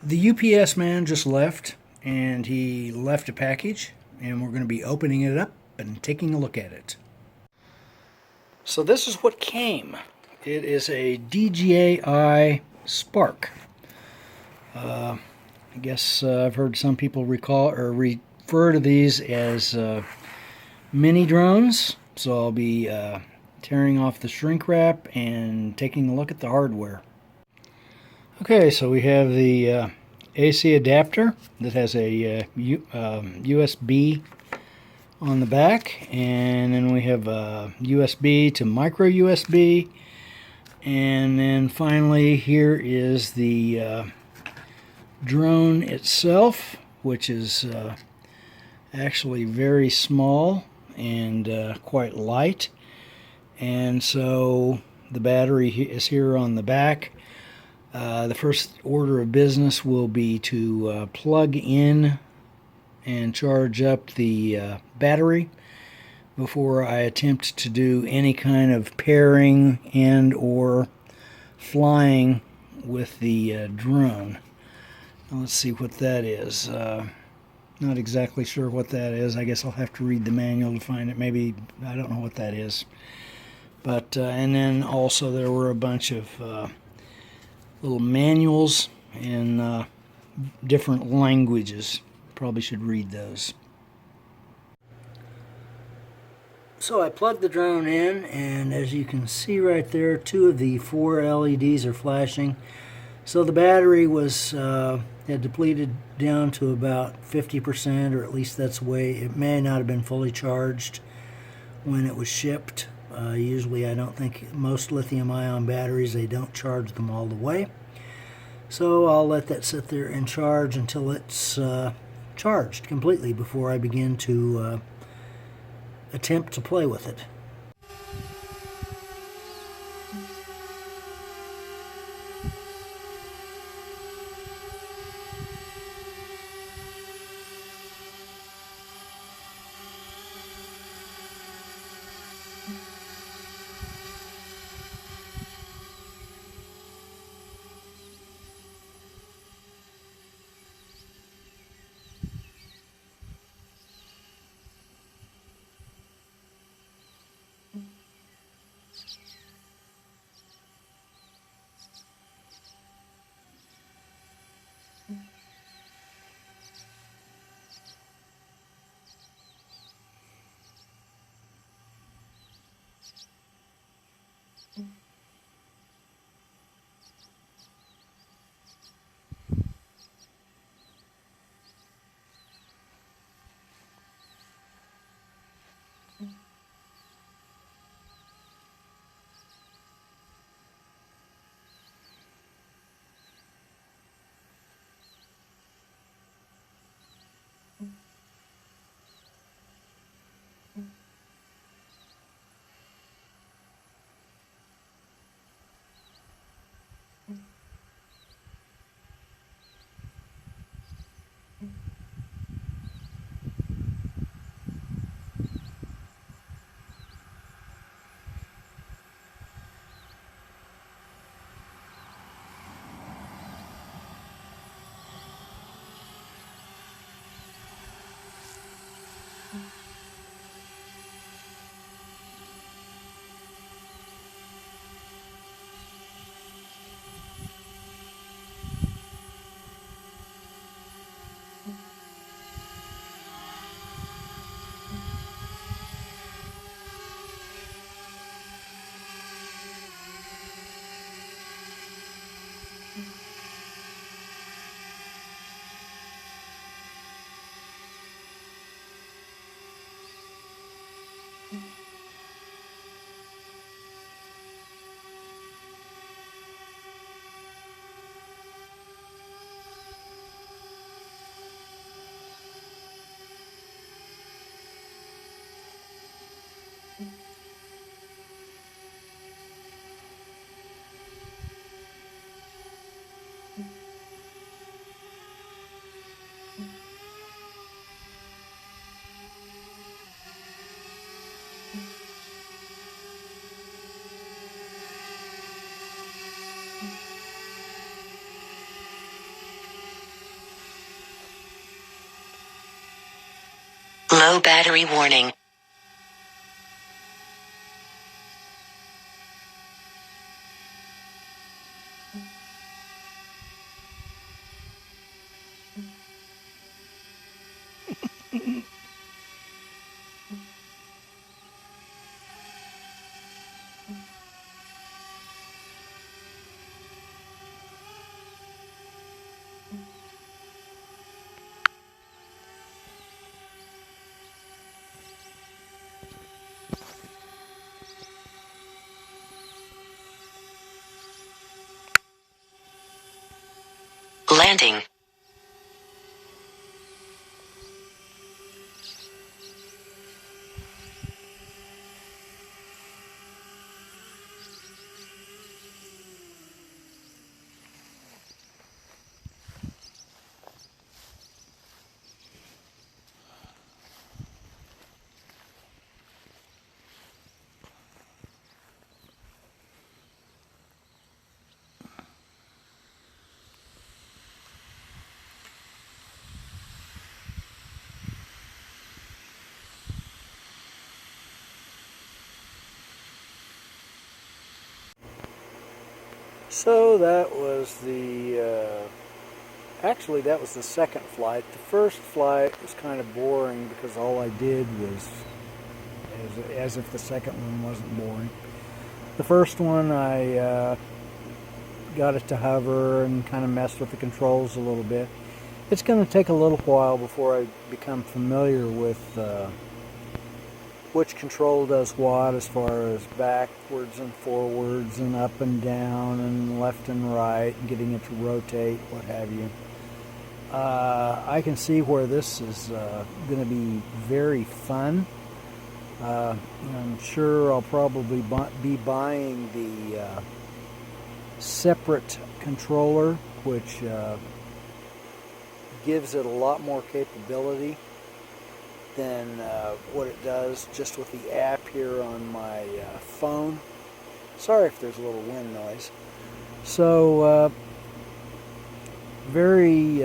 The UPS man just left, and he left a package, and we're going to be opening it up and taking a look at it. So this is what came. It is a DJI Spark. I guess I've heard some people recall or refer to these as mini drones. So I'll be tearing off the shrink wrap and taking a look at the hardware. Okay, so we have the AC adapter that has a USB on the back, and then we have a USB to micro USB, and then finally here is the drone itself, which is actually very small and quite light. And so the battery is here on the back. The first order of business will be to plug in and charge up the battery before I attempt to do any kind of pairing and or flying with the drone. Now let's see what that is. Not exactly sure what that is. I guess I'll have to read the manual to find it. Maybe, I don't know what that is. But and then also there were a bunch of little manuals in different languages. Probably should read those. So I plugged the drone in, and as you can see right there, 2 of the 4 LEDs are flashing. So the battery was had depleted down to about 50%, or at least that's the way. It may not have been fully charged when it was shipped. Usually I don't think most lithium-ion batteries, they don't charge them all the way. So I'll let that sit there and charge until it's charged completely before I begin to attempt to play with it. Low battery warning. Landing. So that was actually that was the second flight. The first flight was kind of boring because all I did was, as if the second one wasn't boring. The first one I got it to hover and kind of messed with the controls a little bit. It's going to take a little while before I become familiar with which control does what as far as backwards and forwards and up and down and left and right and getting it to rotate, what have you. I can see where this is going to be very fun. I'm sure I'll probably be buying the separate controller, which gives it a lot more capability than what it does just with the app here on my phone. Sorry if there's a little wind noise. So very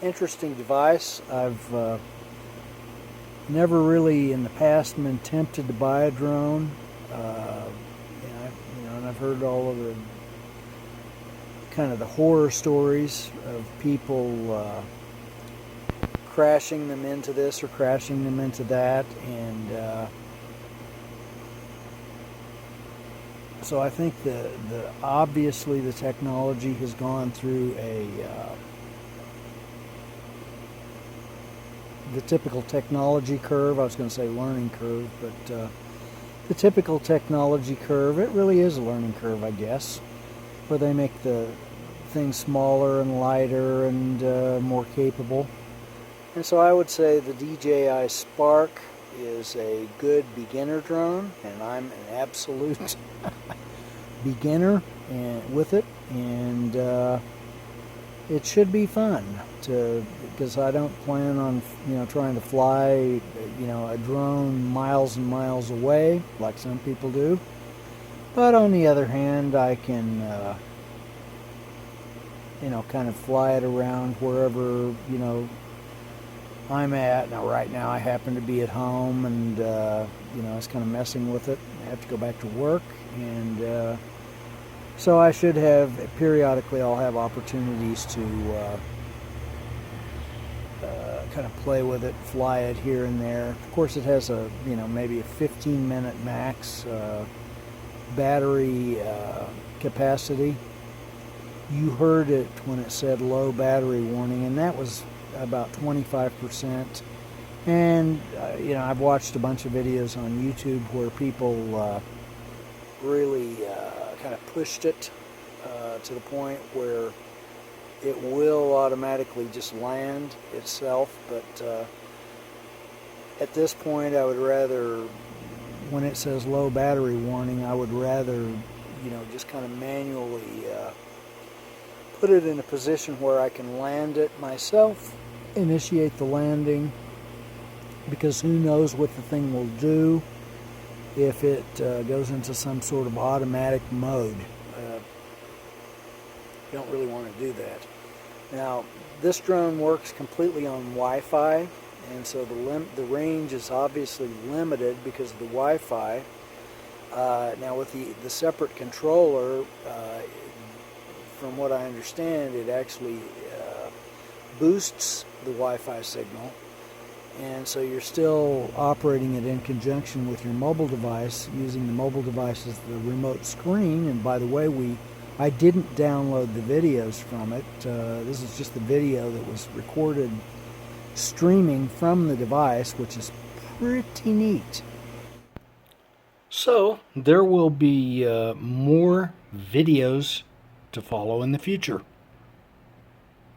interesting device. I've never really in the past been tempted to buy a drone. And I've heard all of the kind of the horror stories of people crashing them into this or crashing them into that, and so I think the obviously the technology has gone through the typical technology curve. I was going to say learning curve, but the typical technology curve, it really is a learning curve, I guess, where they make the things smaller and lighter and more capable. And so I would say the DJI Spark is a good beginner drone, and I'm an absolute beginner with it, and it should be fun because I don't plan on trying to fly a drone miles and miles away like some people do. But on the other hand, I can kind of fly it around wherever I'm at. Now right now I happen to be at home, and I was kind of messing with it. I have to go back to work, and so I should have periodically I'll have opportunities to kind of play with it, fly it here and there. Of course, it has a maybe a 15-minute max battery capacity. You heard it when it said low battery warning, and that was about 25%. And I've watched a bunch of videos on YouTube where people really kind of pushed it to the point where it will automatically just land itself. But at this point, I would rather, when it says low battery warning, I would rather just kind of manually put it in a position where I can land it myself, initiate the landing, because who knows what the thing will do if it goes into some sort of automatic mode. You don't really want to do that. Now, this drone works completely on Wi-Fi, and so the range is obviously limited because of the Wi-Fi. Now, with the separate controller, from what I understand, it actually boosts the Wi-Fi signal, and so you're still operating it in conjunction with your mobile device, using the mobile device as the remote screen. And by the way, I didn't download the videos from it. This is just the video that was recorded streaming from the device, which is pretty neat. So there will be more videos to follow in the future.